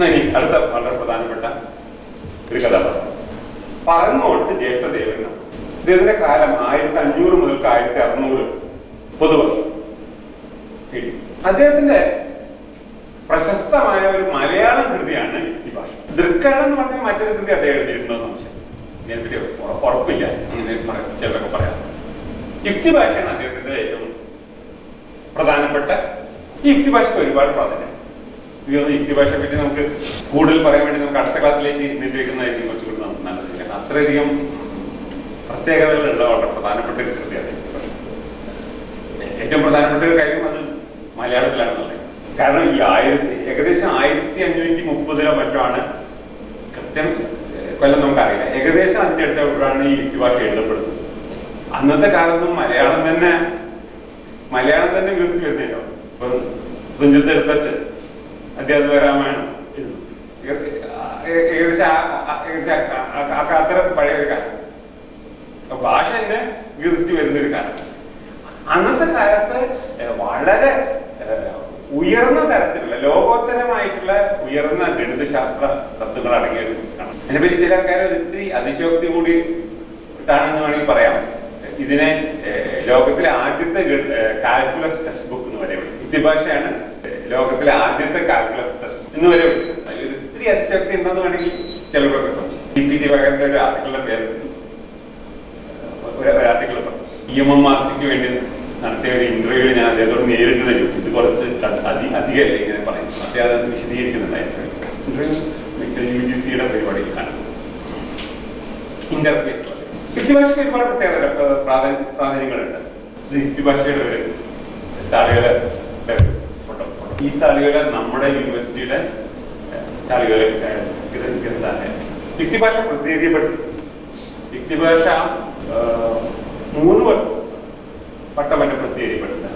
ഇനി അടുത്ത വളരെ പ്രധാനപ്പെട്ട ഒരു കഥാപാത്രം പറങ്ങോട്ട് ജ്യേഷ്ഠദേവൻ. ഇദ്ദേഹത്തിന്റെ കാലം 1500 മുതൽ 1600 പൊതുവർഷം. അദ്ദേഹത്തിന്റെ പ്രശസ്തമായ ഒരു മലയാളം കൃതിയാണ് യുക്തിഭാഷ. ദൃക്കരണം എന്ന് പറഞ്ഞാൽ മറ്റൊരു കൃതി അദ്ദേഹം എഴുതിയിട്ടുണ്ടോ സംശയം, ഇതിനെപ്പറ്റി ഉറപ്പില്ല, അങ്ങനെ ചിലരൊക്കെ പറയാം. യുക്തിഭാഷയാണ് അദ്ദേഹത്തിന്റെ ഏറ്റവും പ്രധാനപ്പെട്ട. ഈ യുക്തിഭാഷയ്ക്ക് ഒരുപാട് പ്രാധാന്യം. യുക്തിഭാഷയെ പറ്റി നമുക്ക് കൂടുതൽ പറയാൻ വേണ്ടി നമുക്ക് അടുത്ത ക്ലാസ്സിലേക്ക് നിർദ്ദേശിക്കുന്നതായിരിക്കും കുറച്ചുകൂടി നമുക്ക് നല്ലത്. അത്രയധികം പ്രത്യേകതകളുള്ള വളരെ പ്രധാനപ്പെട്ട ഒരു കൃതിയാണ്. ഏറ്റവും പ്രധാനപ്പെട്ട ഒരു കാര്യം അത് മലയാളത്തിലാണെന്നുള്ളത്. കാരണം ഈ ഏകദേശം 1530 മറ്റാണ്, കൃത്യം കൊല്ലം നമുക്കറിയില്ല, ഏകദേശം അതിന്റെ അടുത്തോട്ടാണ് ഈ യുക്തിഭാഷ എഴുതപ്പെടുന്നത്. അന്നത്തെ കാലത്തും മലയാളം തന്നെ വികസിച്ച് വരുന്നില്ലോ. ഇപ്പൊ തുഞ്ചത്തെടുത്തച്ച് അധ്യാത്മ രാമായണം എഴുതും. ഏകദേശം അത്ര പഴയ ഒരു കാലം. ഭാഷ തന്നെ വികസിച്ച് വരുന്നൊരു കാലം. അന്നത്തെ കാലത്ത് വളരെ ഉയർന്ന തരത്തിലുള്ള ലോകോത്തരമായിട്ടുള്ള ഉയർന്ന ഗണിതശാസ്ത്ര തത്വങ്ങൾ അടങ്ങിയ ഒരു പുസ്തകമാണ്. അതിനെപ്പറ്റി ചില ആൾക്കാർ ഒത്തിരി അതിശയോക്തി കൂടി ഇട്ടാണെന്ന് വേണമെങ്കിൽ പറയാം. ഇതിനെ ലോകത്തിലെ ആദ്യത്തെ കാൽക്കുലസ് ടെക്സ്റ്റ് ബുക്ക് എന്ന് വരെ വിളിക്കും. യുക്തിഭാഷയാണ് ലോകത്തിലെ ആദ്യത്തെ കാൽക്കുലസ് ടെക്സ്റ്റ് ബുക്ക് എന്ന് വരെ വിളിക്കുന്നത്. അതിൽ ഒത്തിരി അതിശയോക്തി ഉണ്ടെന്ന് വേണമെങ്കിൽ ചിലർക്കൊക്കെ സംശയം. ടി ദിവാകരന്റെ ഒരു ആർട്ടിക്കിളിന്റെ പേര് ഒരു ആർട്ടിക്കിൾ EMM വേണ്ടി നടത്തിയ ഒരു ഇന്റർവ്യൂ ഞാൻ അദ്ദേഹത്തോട് നേരിട്ട് ചോദിച്ചു. ഇത് കുറച്ച് അധികമല്ലേ ഇങ്ങനെ പറയുന്നു. അദ്ദേഹം അത് വിശദീകരിക്കുന്നുണ്ടായിരുന്നു. UGCയുടെ പരിപാടിയിലാണ് ഇന്റർഫേസ്. യുക്തിഭാഷയ്ക്ക് ഒരുപാട് പ്രത്യേകത പ്രാധാന്യങ്ങളുണ്ട്. ഇത് യുക്തിഭാഷയുടെ ഒരു താളികല. ഈ താളികല നമ്മുടെ യൂണിവേഴ്സിറ്റിയുടെ താളികല ഗ്രന്ഥാലയം. യുക്തിഭാഷ പ്രസിദ്ധീകരിക്കപ്പെട്ടു. യുക്തിഭാഷ 3 വട്ടം പ്രസിദ്ധീകരിക്കപ്പെട്ടത്.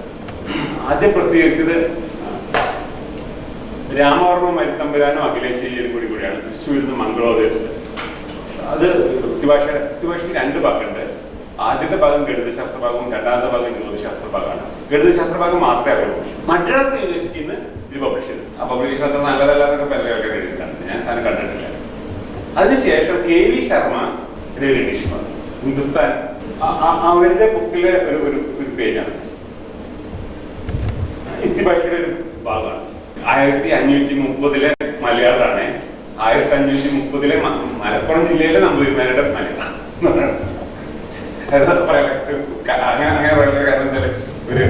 ആദ്യം പ്രസിദ്ധീകരിച്ചത് രാമവർമ്മ മരുത്തമ്പുരാനും അഖിലേശ്വരിയും കൂടിയാണ് തൃശ്ശൂരിൽ നിന്ന് മംഗളോദയത്തിൽ. അത് യുക്തിഭാഷയ്ക്ക് 2 ഭാഗമുണ്ട്. ആദ്യത്തെ ഭാഗം ഗണിതശാസ്ത്ര ഭാഗവും രണ്ടാമത്തെ ഭാഗം ജ്യോതിശാസ്ത്ര ഭാഗമാണ്. ഗണിതശാസ്ത്ര ഭാഗം മാത്രമേ അറിയുള്ളൂ. മദ്രാസ് യൂണിവേഴ്സിറ്റിയിൽ നിന്ന് ഇത് പബ്ലിഷ് ചെയ്തു. ആ പബ്ലിക്കേഷൻ അത്ര നല്ലതല്ലാന്നൊക്കെ പല ആൾക്കാർ എഴുതിയിട്ടാണ്. ഞാൻ സാധനം കണ്ടിട്ടില്ല. അതിനുശേഷം KV ശർമ്മ എഡിഷൻ ഹിന്ദുസ്ഥാൻ അവരുടെ ബുക്കിലെ ഒരു പേജാണ്. യുക്തിഭാഷയുടെ ഒരു ഭാഗമാണ്. 1530 മലയാളമാണ്. 1530 മലപ്പുറം ജില്ലയിലെ നമ്പൂതിരിമാരുടെ മലയാളം അങ്ങനെ പറയുന്ന കാരണം വെച്ചാൽ ഒരു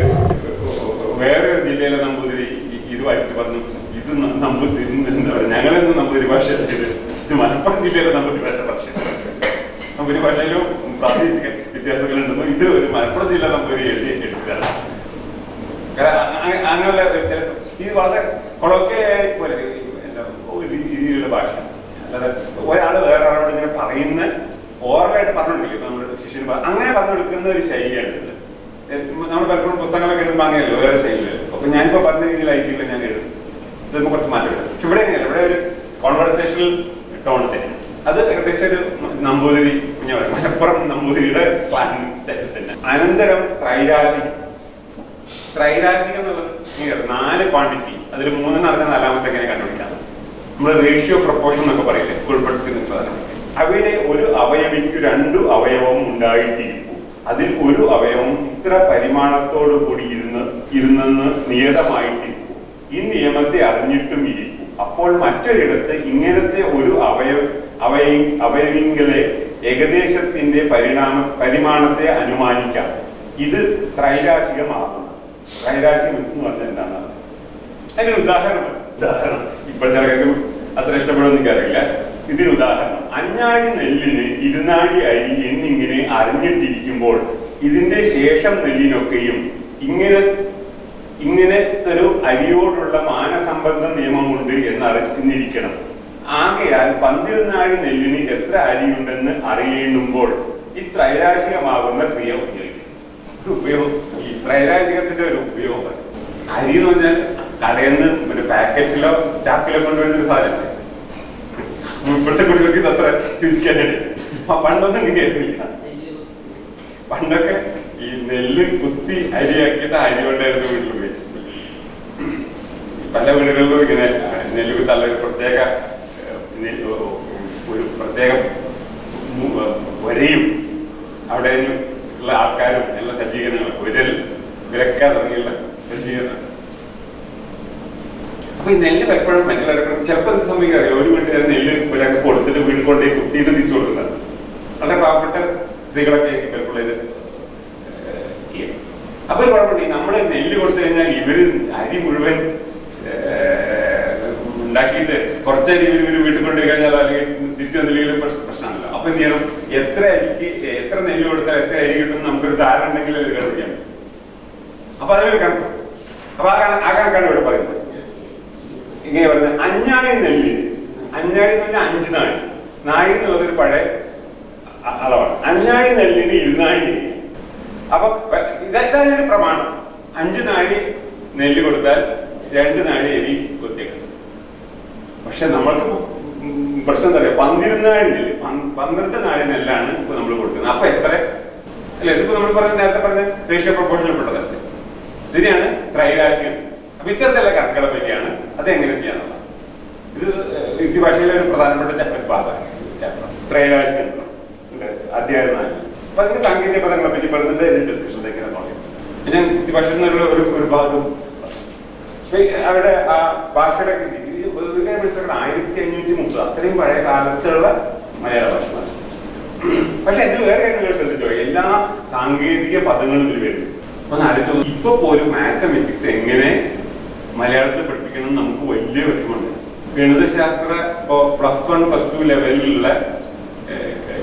വേറൊരു ജില്ലയിലെ നമ്പൂതിരി ഇത് വായിച്ച് പറഞ്ഞു, ഇത് നമ്പൂതിരി എന്താ പറയുക, ഞങ്ങളെന്ന് നമ്പൂതിരി ഭാഷ, ഇത് മലപ്പുറം ജില്ലയിലെ നമ്പൂതിരി ഭാഷ. നമ്പൂതിരി ഭാഷയിലും പ്രാദേശിക വ്യത്യാസങ്ങളുണ്ടെന്നും ഇത് ഒരു മലപ്പുറം ജില്ല നമ്പൂതിരി എടുത്തിട്ടാണ്. അങ്ങനെയുള്ള ഇത് വളരെ കൊളോക്കിയലായി പോലെ എന്താ ഒരു രീതിയിലുള്ള ഭാഷയാണ്. അല്ലാതെ ഒരാൾ വേറെ ആളോട് ഇങ്ങനെ പറയുന്ന ഓറലായിട്ട് പറഞ്ഞു കൊടുക്കില്ല. ഇപ്പൊ നമ്മുടെ ശിഷ്യന് അങ്ങനെ പറഞ്ഞു കൊടുക്കുന്ന ഒരു ശൈലിയാണ് ഇത്. നമ്മൾ പലപ്പോഴും പുസ്തകങ്ങളൊക്കെ എഴുതുമ്പോൾ അങ്ങനെയല്ലോ, വേറെ ശൈലിയല്ലോ. അപ്പൊ ഞാനിപ്പോ പറഞ്ഞ രീതിയിലായിരിക്കില്ല ഞാൻ എഴുതും. ഇത് നമുക്ക് കുറച്ച് മാറ്റം വരും. പക്ഷെ ഇവിടെ എങ്ങനെയല്ല, ഇവിടെ ഒരു കോൺവെർസേഷണൽ ടോൺ തന്നെ. അത് ഏകദേശം ഒരു നമ്പൂതിരി മലപ്പുറം നമ്പൂതിരിയുടെ സ്ലാങ് സ്റ്റൈൽ തന്നെ. അനന്തരം ത്രൈരാശികം എന്നുള്ളത് 4 ക്വാണ്ടിറ്റി, അതിൽ 3 അറിഞ്ഞ 4ാമത്തെ എങ്ങനെ കണ്ടുപിടിക്കാം. നമ്മൾ റേഷ്യോ പ്രൊപ്പോർഷൻ എന്നൊക്കെ പറയില്ലേ സ്കൂൾ പഠിക്കുന്ന. അവയുടെ ഒരു അവയവിക്ക് 2 അവയവവും ഉണ്ടായിട്ടിരിക്കും. അതിൽ ഒരു അവയവം ഇത്ര പരിമാണത്തോടു കൂടി ഇരുന്നെന്ന് നിയതമായിട്ടിരിക്കും. ഈ നിയമത്തെ അറിഞ്ഞിട്ടും ഇരിക്കും. അപ്പോൾ മറ്റൊരിടത്ത് ഇങ്ങനത്തെ ഒരു അവയവിങ്കിലെ ഏകദേശത്തിന്റെ പരിമാണത്തെ അനുമാനിക്കാം. ഇത് ത്രൈരാശികമാകുന്നു. ത്രൈരാശികം എന്ന് പറഞ്ഞാൽ എന്താണ്? അതിനൊരു ഉദാഹരണം ഇപ്പോഴത്തെ ആൾക്കാർക്ക് അത്ര ഇഷ്ടപ്പെടുമെന്ന് എനിക്കറിയില്ല. ഇതിന് ഉദാഹരണം, അഞ്ഞാഴി നെല്ലിന് 2 അരി എന്നിങ്ങനെ അറിഞ്ഞിട്ടിരിക്കുമ്പോൾ ഇതിന്റെ ശേഷം നെല്ലിനൊക്കെയും ഇങ്ങനത്തെ ഒരു അരിയോടുള്ള മാനസംബന്ധ നിയമമുണ്ട് എന്ന് അറിഞ്ഞിരിക്കണം. ആകയാൽ 12 നെല്ലിന് എത്ര അരിയുണ്ടെന്ന് അറിയുമ്പോൾ ഈ ത്രൈരാശികമാകുന്ന ക്രിയ ഉപയോഗിക്കും. ഈ ത്രൈരാശികത്തിന്റെ ഒരു ഉപയോഗം അരി എന്ന് പറഞ്ഞാൽ കടയിൽ നിന്ന് ഒരു പാക്കറ്റിലോ ചാക്കിലോ കൊണ്ടുവരുന്നൊരു സാധനമല്ലേ. ഇപ്പോഴത്തെ കുട്ടികൾക്ക് ഇത് അത്ര രുചിക്കാനായിട്ട് പണ്ടൊന്നും ഇങ്ങനെയായിരുന്നില്ല. പണ്ടൊക്കെ ഈ നെല്ല് കുത്തി അരിയാക്കിയിട്ട് അരി കൊണ്ടായിരുന്നു വീട്ടിൽ ഉപയോഗിച്ചത്. പല വീടുകളിലും ഇങ്ങനെ നെല്ല് കുത്താനുള്ള ഒരു പ്രത്യേക വരയും അവിടെ ഉള്ള ആൾക്കാരും എല്ലാ സജ്ജീകരണങ്ങളും വിരൽ വിലക്ക തുടങ്ങിയുള്ള സജ്ജീകരണം. അപ്പൊ ഈ നെല്ല് എപ്പോഴും മറ്റുള്ളവരൊക്കെ ചിലപ്പോൾ എന്ത് സംഭവിക്കുക അറിയാം, ഒരു വീട്ടുകാർ നെല്ല് ഒരാൾക്ക് കൊടുത്തിട്ട് വീട്ടിൽ കൊണ്ടേ കുത്തിയിട്ട് തിരിച്ചു കൊടുക്കുന്നത്. വളരെ പാവപ്പെട്ട സ്ത്രീകളൊക്കെ ആയിരിക്കും പലപ്പോഴും ഇത് ചെയ്യാം. അപ്പൊ ഒരു കുഴപ്പമില്ല, നമ്മൾ നെല്ല് കൊടുത്തു കഴിഞ്ഞാൽ ഇവര് അരി മുഴുവൻ ഉണ്ടാക്കിയിട്ട് കുറച്ചരി ഇവര് വീട്ടിൽ കൊണ്ടുപോയി കഴിഞ്ഞാൽ അല്ലെങ്കിൽ തിരിച്ചു വന്നില്ലെങ്കിലും പ്രശ്നമല്ല. അപ്പൊ എന്ത് ചെയ്യണം, എത്ര നെല്ല് കൊടുത്താൽ എത്ര അരി കിട്ടും നമുക്കൊരു ധാരണ ഉണ്ടെങ്കിൽ അത് കണ്ടുപിടിക്കാൻ പറ്റും. അപ്പൊ അതിനൊരു കണക്ക്. അപ്പൊ ആ കണക്കാണ് ഇവിടെ പറയുന്നത്. ഇങ്ങനെ പറയുന്നത് അഞ്ഞാഴി നെല്ലിന്, അഞ്ഞാഴി എന്ന് പറഞ്ഞാൽ 5 നാഴി, നാഴി എന്നുള്ളതൊരു പഴയ അളവാണ്. അഞ്ഞാഴി നെല്ലിന് 2 അപ്പൊ ഇതാണ് പ്രമാണം. 5 നാഴി നെല്ല് കൊടുത്താൽ 2 നാഴി അരി കൊത്തിയേക്കണം. പക്ഷെ നമ്മൾക്ക് പ്രശ്നം എന്താ പറയുക, 12 നാഴി നെല്ല്, 12 നാഴി നെല്ലാണ് ഇപ്പൊ നമ്മൾ കൊടുക്കുന്നത്. അപ്പൊ എത്ര അല്ലെ, ഇതിപ്പോ നമ്മൾ പറഞ്ഞ നേരത്തെ പറഞ്ഞ റേഷ്യോ പ്രൊപ്പോർഷനിൽ പെട്ടതല്ലേ. ഇതിനെയാണ് ത്രൈരാശികം. അപ്പൊ ഇത്തരത്തിലുള്ള കണക്കുകളെ പറ്റിയാണ് അത് എങ്ങനെ ചെയ്യാന്നുള്ളത്. ഇത് യുക്തിഭാഷയിലെ ഒരു പ്രധാനപ്പെട്ട ഭാഗമാണ് ത്രൈരാശികം അധ്യായം 4. അപ്പൊ അതിന്റെ സാങ്കേതിക പദങ്ങളെ പറ്റി പറയുന്നത് ഡിസ്കഷൻ എങ്ങനെ നോക്കാം. പിന്നെ യുക്തിഭാഷയിൽ നിന്നുള്ള ഒരു ഭാഗം അവിടെ ആ ഭാഷയുടെ മനസ്സിലാക്കണം 1530 അത്രയും പഴയ കാലത്തുള്ള മലയാള ഭാഷ. പക്ഷെ ഇതിൽ വേറെ കാര്യങ്ങൾ ശ്രദ്ധിച്ചോ, എല്ലാ സാങ്കേതിക പദങ്ങളും ഇതിൽ വരുന്നു. അപ്പൊ ആലോചിച്ചു, ഇപ്പൊ പോലും മാത്തമെറ്റിക്സ് എങ്ങനെ മലയാളത്തിൽ പഠിപ്പിക്കണം നമുക്ക് വലിയ വിഷമമുണ്ട്. ഗണിതശാസ്ത്ര ഇപ്പോ +1 +2 ലെവലിലുള്ള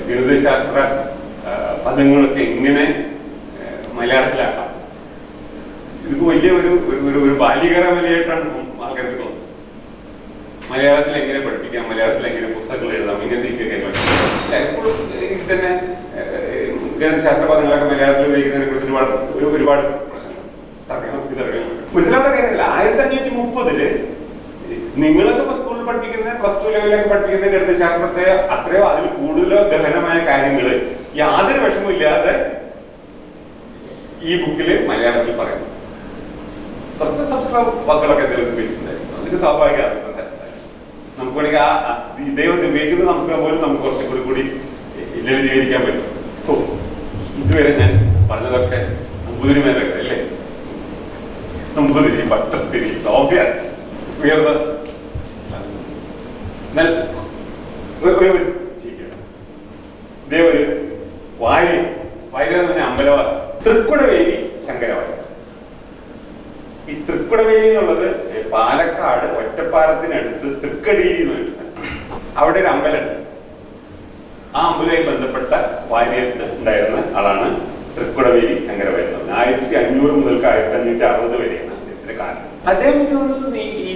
ഗണിതശാസ്ത്ര പദങ്ങളൊക്കെ എങ്ങനെ മലയാളത്തിലാക്കാം, ഇത് വലിയ ഒരു ബാല്യകരമലയായിട്ടാണ് ആൾക്കാർക്ക് തോന്നുന്നത്. മലയാളത്തിൽ എങ്ങനെ പഠിപ്പിക്കാം, മലയാളത്തിൽ എങ്ങനെ പുസ്തകങ്ങൾ എഴുതാം, ഇങ്ങനത്തെ സ്കൂളിൽ തന്നെ ഗണിതശാസ്ത്ര പദങ്ങളൊക്കെ മലയാളത്തിൽ ഉപയോഗിക്കുന്നതിനെ കുറിച്ച് ഒരുപാട് പ്രശ്നങ്ങൾ മനസ്സിലാവേണ്ട കാര്യമില്ല. 1530 നിങ്ങളൊക്കെ ഇപ്പൊ സ്കൂളിൽ പഠിപ്പിക്കുന്ന +2 ലെവലിലൊക്കെ പഠിപ്പിക്കുന്ന ഗണിതശാസ്ത്രത്തെ അത്രയോ അതിൽ കൂടുതലോ ഗഹനമായ കാര്യങ്ങള് യാതൊരു വിഷമവും ഇല്ലാതെ ഈ ബുക്കില് മലയാളത്തിൽ പറയുന്നു. കുറച്ച് സംസ്കൃത വാക്കുകളൊക്കെ ഉപയോഗിച്ചിട്ടുണ്ടായിരുന്നു. അതിന് സ്വാഭാവികമാണ്. നമുക്ക് വേണമെങ്കിൽ ഇദ്ദേഹം ഉപയോഗിക്കുന്ന സംസ്കൃതം പോലും നമുക്ക് കുറച്ചുകൂടി ലളിതീകരിക്കാൻ പറ്റും. ഇതുവരെ ഞാൻ പറഞ്ഞതൊക്കെ നമ്പൂതിരിമാരൊക്കെ അല്ലേ, നമ്പൂതിരി, ഭട്ടത്തിരി, സൗമ്യാജ് ഉയർന്ന ഇതേ ഒരു വാര്യ എന്ന് പറഞ്ഞ അമ്പലവാസി തൃക്കുടവേലി ശങ്കരവാര്യ. ഈ തൃക്കുടവേലി എന്നുള്ളത് പാലക്കാട് ഒറ്റപ്പാലത്തിനടുത്ത് തൃക്കടീരി എന്ന് പറഞ്ഞ സ്ഥലം. അവിടെ ഒരു അമ്പലമുണ്ട്. ആ അമ്പലവുമായി ബന്ധപ്പെട്ട വാര്യത്ത് ഉണ്ടായിരുന്ന ആളാണ് തൃക്കുടവേലി ശങ്കരവാര്യ. 1500 മുതൽ 1560 വരെയാണ് അദ്ദേഹത്തിന്റെ കാലം. അദ്ദേഹം ഈ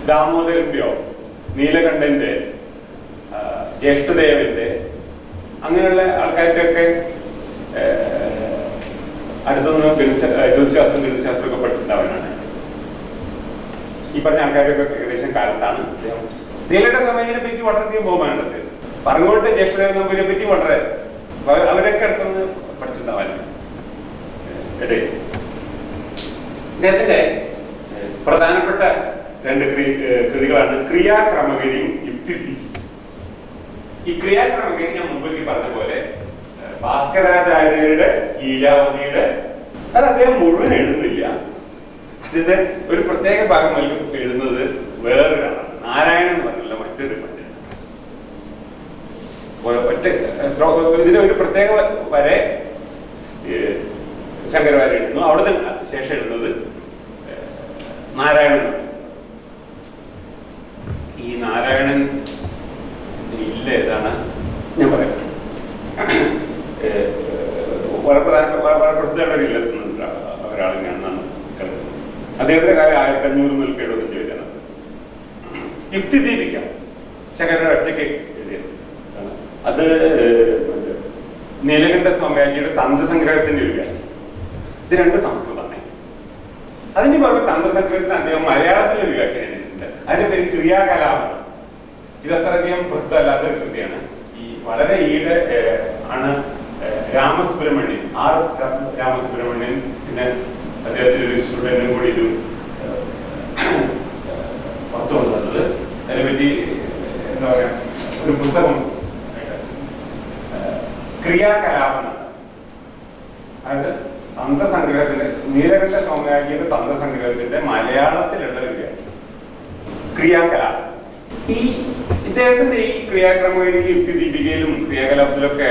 ദാമോദരന്റെയോ നീലകണ്ഠന്റെ ജ്യേഷ്ഠദേവന്റെ അങ്ങനെയുള്ള ആൾക്കാർക്കൊക്കെ അടുത്തൊന്ന് ജ്യോതിശാസ്ത്രം ഗണിതശാസ്ത്രമൊക്കെ പഠിച്ചിട്ടുണ്ടാവാനാണ്. ഈ പറഞ്ഞ ആൾക്കാരൊക്കെ ഏകദേശം കാലത്താണ് അദ്ദേഹം. നീലകണ്ഠ സ്വാമിയെ പറ്റി വളരെയധികം ബഹുമാനമുണ്ട്. പറങ്ങോട്ട് ജ്യേഷ്ഠദേവ നമ്പൂരിനെ പറ്റി വളരെ അവരൊക്കെ അടുത്തൊന്ന് പഠിച്ചിട്ടുണ്ടാവാനാണ്. ഇദ്ദേഹത്തിന്റെ പ്രധാനപ്പെട്ട 2 കൃതികളാണ് ക്രിയാക്രമകരിയും യുക്തിയും. ഈ ക്രിയാക്രമകരി ഞാൻ മുമ്പ് പറഞ്ഞ പോലെ ഭാസ്കരാചാര്യരുടെ ലീലാവതിയുടെ അത് അദ്ദേഹം മുഴുവൻ എഴുതുന്നില്ല. ഇതിന്റെ ഒരു പ്രത്യേക ഭാഗം എഴുതുന്നത് വേറൊരാളാണ്, നാരായണൻ എന്ന് പറഞ്ഞുള്ള മറ്റൊരു പണ്ഡിതൻ. ഇതിന്റെ ഒരു പ്രത്യേക വരെ ശങ്കരവാര്യ എഴുതുന്നു. അവിടെ ശേഷം എഴുതുന്നത് നാരായണൻ. ഈ നാരായണൻ ഇല്ല ഏതാണ് ഞാൻ പറയാം. വളരെ പ്രസിദ്ധമായ ഇല്ലെത്തുന്ന ഒരാളിനെയാണ് കേൾക്കുന്നത്. അദ്ദേഹത്തിന്റെ കാലം 1500 മുതൽ 75 വരെയാണ്. യുക്തിദീപിക ശങ്കരൻ ഒറ്റയ്ക്ക് എഴുതിയത്. അത് നീലകണ്ഠ സ്വാമിയാജിയുടെ തന്ത്രസംഗ്രഹത്തിന്റെ ഒരു കാര്യം. ഇത് 2 സംസ്കൃതമാണ്. അതിന് പുറമെ തന്ത്രസംഗ്രഹത്തിന് അദ്ദേഹം മലയാളത്തിൽ ഒരു വ്യാഖ്യാനം എഴുതിയിട്ടുണ്ട്. അതിന്റെ പേര് ക്രിയാകലാപം. ഇത് അത്രയധികം പ്രസിദ്ധമല്ലാത്തൊരു കൃതിയാണ്. ഈ വളരെ ഈയിടെ ആണ് രാമസുബ്രഹ്മണ്യൻ, രാമസുബ്രഹ്മണ്യൻ, പിന്നെ അദ്ദേഹത്തിന്റെ ഒരു സ്റ്റുഡന്റും കൂടി ഇത് അതിനെപ്പറ്റി എന്താ പറയാ ഒരു പുസ്തകം ക്രിയാകലാപം. അതായത് തന്ത്രസംഗ്രഹത്തിന്റെ നീലകണ്ഠ സോമയാജിയുടെ തന്ത്രസംഗ്രഹത്തിന്റെ മലയാളത്തിലുള്ള ഒരു ക്രിയാകലാപം. ഈ ഇദ്ദേഹത്തിന്റെ ഈ ക്രിയാക്രമയിലും യുക്തിദീപികയിലും ക്രിയാകലാപത്തിലൊക്കെ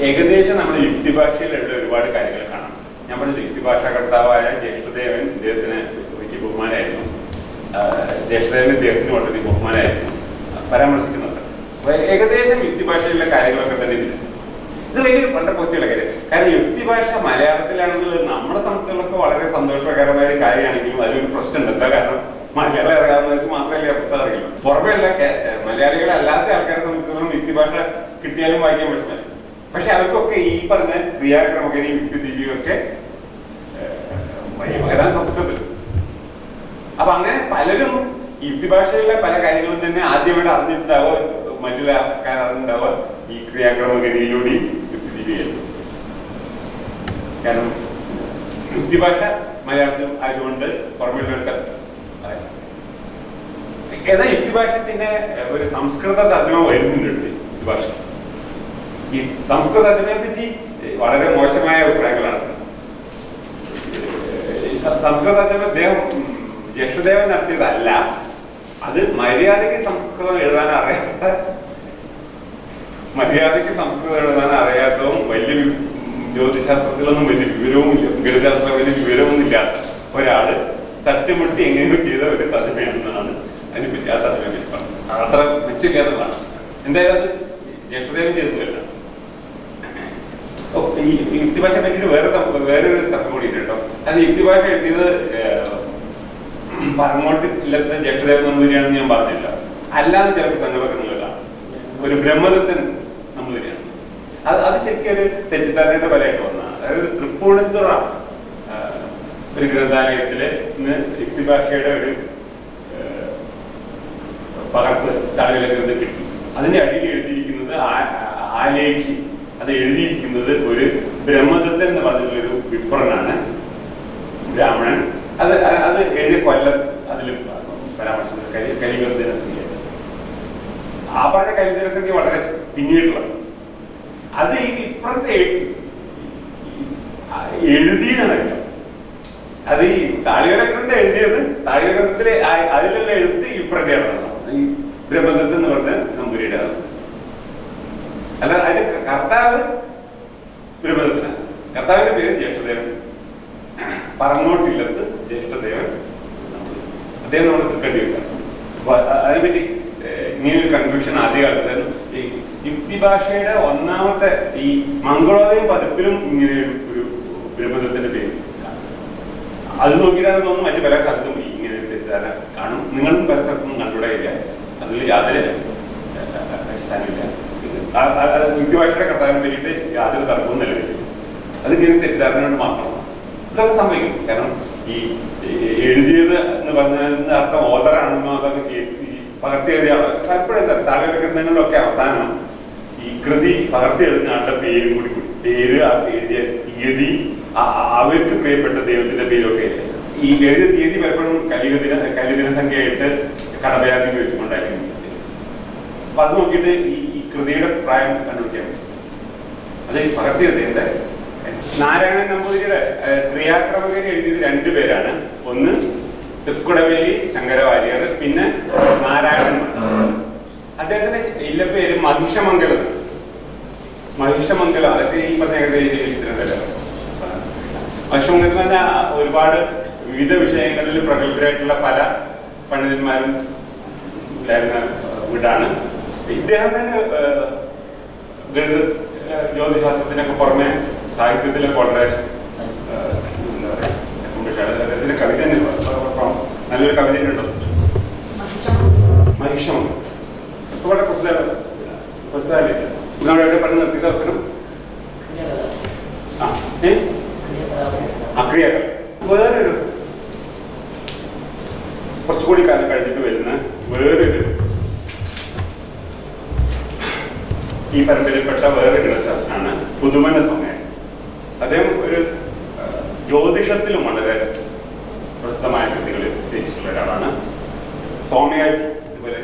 ഏകദേശം നമ്മുടെ യുക്തിഭാഷയിലുള്ള ഒരുപാട് കാര്യങ്ങൾ കാണാം. ഞാൻ പറഞ്ഞത് യുക്തിഭാഷാകർത്താവായ ജ്യേഷ്ഠദേവൻ ഇദ്ദേഹത്തിന് വലിയ ബഹുമാനമായിരുന്നു. ജ്യേഷ്ഠദേവൻ ഇദ്ദേഹത്തിന് വളരെ ബഹുമാനമായിരുന്നു പരാമർശിക്കുന്നുണ്ട്. അപ്പൊ ഏകദേശം യുക്തിഭാഷയിലുള്ള കാര്യങ്ങളൊക്കെ തന്നെ ഇതിൽ ഇത് വലിയൊരു വളരെ പോസിറ്റീവുള്ള കാര്യം. കാരണം യുക്തിഭാഷ മലയാളത്തിലാണെന്നുള്ളത് നമ്മുടെ സംബന്ധിച്ചുള്ളൊക്കെ വളരെ സന്തോഷകരമായ ഒരു കാര്യമാണെങ്കിലും അതിലൊരു പ്രശ്നമുണ്ട്. എന്താ കാരണം മലയാളം അറിയാവുന്നവർക്ക് മാത്രമല്ലേ പുസ്തകം അറിയുള്ളൂ. പുറമെയുള്ള മലയാളികളല്ലാത്ത ആൾക്കാരെ സംബന്ധിച്ചിടത്തോളം യുക്തിഭാഷ കിട്ടിയാലും വായിക്കാൻ പറ്റില്ല. പക്ഷെ അവർക്കൊക്കെ ഈ പറഞ്ഞ ക്രിയാക്രമകനും യുക്തിദീപിയൊക്കെ വരാൻ സംസ്കൃതത്തിൽ. അപ്പൊ അങ്ങനെ പലരും യുക്തിഭാഷയിലെ പല കാര്യങ്ങളും തന്നെ ആദ്യമായിട്ട് അറിഞ്ഞിട്ടുണ്ടാവോ മറ്റുള്ള ആൾക്കാർ അറിഞ്ഞിട്ടുണ്ടാവുക ഈ ക്രിയാക്രമകരിയിലൂടെയും യുക്തിദീപികയിലും. കാരണം യുക്തിഭാഷ മലയാളത്തിൽ ആയതുകൊണ്ട് പുറമെയുള്ളവർക്ക് എന്നാൽ യുക്തിഭാഷ പിന്നെ ഒരു സംസ്കൃത തർജ്ജമ വരുന്നുണ്ട്. യുക്തിഭാഷ ഈ സംസ്കൃത തർജ്ജമയെ പറ്റി വളരെ മോശമായ അഭിപ്രായങ്ങളാണ്. സംസ്കൃത തർജ്ജമ അദ്ദേഹം ജ്യേഷ്ഠദേവൻ നടത്തിയതല്ല. അത് മര്യാദയ്ക്ക് സംസ്കൃതം എഴുതാൻ അറിയാത്തതും വലിയ ജ്യോതിശാസ്ത്രത്തിലൊന്നും വലിയ വിവരവും ഗണിതശാസ്ത്രം വലിയ വിവരമൊന്നും ഇല്ലാത്ത ഒരാള് തട്ടിമുട്ടി എങ്ങനെയും ചെയ്ത ഒരു തർജ്ജമയാണെന്നാണ് അതിനെപ്പറ്റി ആ തർജ്ജമയെ പറ്റി പറഞ്ഞത്. അത്ര മെച്ചില്ലാത്തതാണ്. എന്തായാലും അത് ജ്യേഷ്ഠദേവൻ ചെയ്തതല്ല. ഈ യുക്തിഭാഷ പറ്റിയിട്ട് വേറൊരു തർക്കം കൂടി കേട്ടോ. അത് യുക്തിഭാഷ എഴുതിയത് പറങ്ങോട്ട് ഇല്ലത്തെ ജ്യേഷ്ഠദേവൻ നമ്പൂതിരിയാണെന്ന് ഞാൻ പറഞ്ഞില്ല. അല്ലാതെ ചില പുസ്തകങ്ങളൊക്കെ നിങ്ങളില്ല. ഒരു ബ്രഹ്മദത്തൻ നമ്പൂതിരിയാണ്. അത് ശരിക്കും ഒരു തെറ്റിദ്ധാരണയുടെ ഫലമായിട്ട് വന്നതാണ്. അതായത് തൃപ്പൂണിത്തുറ ഒരു ഗ്രന്ഥാലയത്തില് ഇന്ന് യുക്തിഭാഷയുടെ ഒരു പകർപ്പ് താളിലെ ഗ്രന്ഥം കിട്ടി. അതിന്റെ അടിയിൽ എഴുതിയിരിക്കുന്നത് ആലേഖി. അത് എഴുതിയിരിക്കുന്നത് ഒരു ബ്രഹ്മദത്തൻ എന്ന് പറഞ്ഞൊരു വിപ്രനാണ്, ബ്രാഹ്മണൻ. അത് എഴുതിയ കൊല്ലം അതിൽ പരാമർശിച്ചത് കലികദിനസംഖ്യ. ആ പറഞ്ഞ കലികദിനസംഖ്യ വളരെ പിന്നീടുള്ളത്. അത് ഈ വിപ്രന്റെ എഴുതിയെന്നല്ല. അത് ഈ താളികര ഗ്രന്ഥം എഴുതിയത് താളികര ഗ്രന്ഥത്തിലെ അതിലുള്ള എഴുത്ത് വിപ്രന്റെയാണ്. ഈ ബ്രഹ്മദത്തൻ എന്ന് പറഞ്ഞ നമ്പൂരിയുടെ അല്ല, അതിന്റെ കർത്താവ് ബ്രഹ്മദത്തനാണ്. കർത്താവിന്റെ പേര് ജ്യേഷ്ഠദേവൻ. പറങ്ങോട്ടില്ലത്ത് ജ്യേഷ്ഠദേവൻ അദ്ദേഹം നമ്മൾ തൃക്കണ്ടി വെക്കാം. അപ്പൊ അതിനെപ്പറ്റി ഇങ്ങനെയൊരു കൺഫ്യൂഷൻ ആദ്യകാലത്ത് ഈ യുക്തിഭാഷയുടെ ഒന്നാമത്തെ ഈ മംഗളോദയം പതിപ്പിലും ഇങ്ങനെ ഒരു ബ്രഹ്മദത്തന്റെ പേര് അത് നോക്കിയിട്ടാണ് തോന്നുന്നു. മറ്റു പല സ്ഥലത്തും ഇങ്ങനെ ഒരു തെറ്റിദ്ധാരണ കാണും. നിങ്ങളും പല സ്ഥലത്തും കണ്ടുകൂടെയില്ല. അതിൽ യാതൊരു അടിസ്ഥാനമില്ല. യുക്തിഭാഷയുടെ കർത്താവിനെ പറ്റിയിട്ട് യാതൊരു തർക്കവും നിലവില്ല. അത് ഇങ്ങനെ തെറ്റിദ്ധാരണയോട് മാത്രമാണ്. ഇതൊക്കെ സംഭവിക്കും. കാരണം ഈ എഴുതിയത് എന്ന് പറഞ്ഞതിന്റെ അർത്ഥം ഓതറാണെന്നോ അതൊക്കെ പകർത്തി എഴുതിയ ആളോ എപ്പോഴും താഴെ ഗ്രന്ഥങ്ങളിലൊക്കെ അവസാനം ഈ കൃതി പകർത്തി എഴുതുന്ന ആളുടെ പേരും കൂടി പേര്, എഴുതിയ തീയതി, അവർക്ക് പ്രിയപ്പെട്ട ദൈവത്തിന്റെ പേരൊക്കെ ഈ എഴുതിയ തീയതി പലപ്പോഴും കലിദിനസംഖ്യയായിട്ട് കടപയാതി വെച്ചുകൊണ്ടായിരിക്കും. അപ്പൊ അത് നോക്കിയിട്ട് ഈ കൃതിയുടെ പ്രായം കണ്ടുപിടിക്കാൻ പറ്റും. അത് പകർത്തി എഴുതിയതിന്റെ നാരായണൻ നമ്പൂതിരിയുടെ ക്രിയാക്രമകൻ എഴുതിയത് രണ്ടുപേരാണ്. ഒന്ന് തൃക്കുടവേലി ശങ്കരവാര്യർ, പിന്നെ നാരായണൻ. അദ്ദേഹത്തിന്റെ ഇല്ല പേര് മഹിഷമംഗലം. മഹിഷമംഗലം അതൊക്കെ ഈ പറഞ്ഞ എഴുതിയിട്ടുണ്ടല്ലോ. മഹിഷമംഗലത്തിൽ തന്നെ ഒരുപാട് വിവിധ വിഷയങ്ങളിൽ പ്രഗത്ഭരായിട്ടുള്ള പല പണ്ഡിതന്മാരും ഉണ്ടായിരുന്ന വീടാണ്. ഇദ്ദേഹം തന്നെ ജ്യോതിശാസ്ത്രത്തിനൊക്കെ പുറമെ സാഹിത്യത്തിലൊക്കെ വളരെ എന്താ പറയുക അദ്ദേഹത്തിന്റെ കവിത നല്ലൊരു കവിത ഉണ്ടോ മഹിഷമം വളരെ പ്രസിദ്ധമല്ലേ ഇവിടെ പറഞ്ഞു നിർത്തിയ അവസരം അക്രിയകൾ വേറൊരു കുറച്ചുകൂടി കാലം കഴിഞ്ഞിട്ട് വരുന്ന വേറൊരു ഈ പരമ്പരയിൽപ്പെട്ട വേറൊരു ഗണിതശാസ്ത്രനാണ് പുതുമന സോമയാജി. അദ്ദേഹം ഒരു ജ്യോതിഷത്തിലും വളരെ പ്രസിദ്ധമായ കൃതികൾ രചിച്ചിട്ടുള്ള ഒരാളാണ്. സോമയാജി ഇതുപോലെ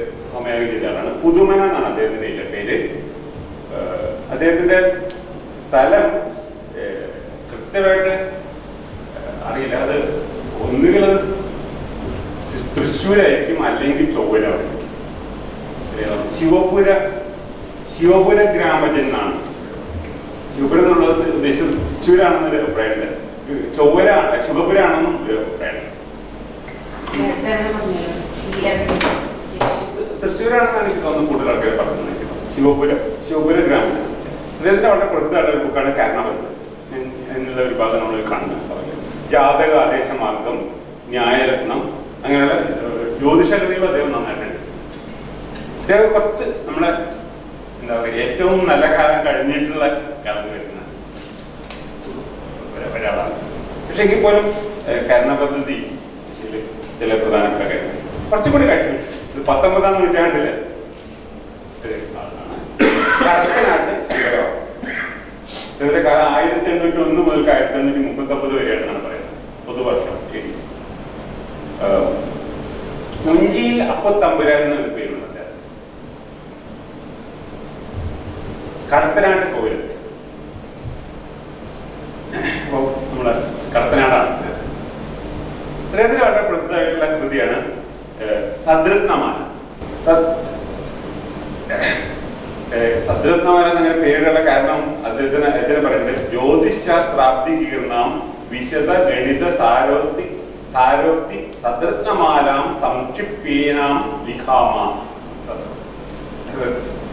സ്ഥലം കൃത്യമായിട്ട് അറിയില്ല. അത് ഒന്നുകിൽ തൃശ്ശൂരായിരിക്കും, അല്ലെങ്കിൽ ചൊവ്വനായിരിക്കും. ശിവപുര ഗ്രാമജനാണ്. ശിവപുരം എന്നുള്ളത് ഉദ്ദേശം തൃശ്ശൂരാണെന്നൊരു അഭിപ്രായമുണ്ട്. ശുഭപുരാണെന്നും ഒരു അഭിപ്രായമുണ്ട്. തൃശ്ശൂരാണെന്നാണ് എനിക്ക് തോന്നുന്നു കൂടുതൽ ആൾക്കാർ പറഞ്ഞിരിക്കുന്നത്. ശിവപുര ഗ്രാമം. അദ്ദേഹത്തിന്റെ വളരെ പ്രസിദ്ധമായ ഒരു ബുക്കാണ് കാരണവത് എന്നുള്ള ഒരു ഭാഗം നമ്മൾ കാണുന്നത്. ജാതക ആദേശമാർഗം, ന്യായരത്നം, അങ്ങനെയുള്ള ജ്യോതിഷകൃതികൾ അദ്ദേഹം നന്നായിട്ടുണ്ട്. അദ്ദേഹം കുറച്ച് നമ്മളെ എന്താ പറയുക, ഏറ്റവും നല്ല കാലം കഴിഞ്ഞിട്ടുള്ള കാലത്ത് വരുന്ന ഒരാളാണ്. പക്ഷെ എങ്കിൽ പോലും കർണപദ്ധതി ചില പ്രധാനപ്പെട്ട കാര്യങ്ങൾ കുറച്ചുകൂടി കഴിഞ്ഞു. ഇത് 19-ാം നൂറ്റാണ്ടില് ആളാണ്. കടത്തനാട്ട് ശിവരാമൻ. ഇതിന്റെ കാലം 1801 മുതൽ 1839 വരെയാണെന്നാണ് പറയുന്നത്. പൊതുവർഷം തുഞ്ചിയിൽ അപ്പത്തമ്പുരാൻ എന്നൊരു പേരുണ്ട്. കടത്തനാട്ട് കോവിൽ. അപ്പോ നമ്മള് കടത്തനാടാണ്. അദ്ദേഹത്തിന് വളരെ പ്രസിദ്ധമായിട്ടുള്ള കൃതിയാണ് സദ്രത്നമാല. സദ്രത്നമാല എന്നങ്ങനെ പേരുള്ള കാരണം അദ്ദേഹത്തിന് പറയുന്നത് ജ്യോതിശാസ്ത്രാബ്ദികീർണാം വിശദ ഗണിത സാരോക്തി സദ്രത്നമാലാം സംക്ഷിപ്തേനാം ലിഖാമ.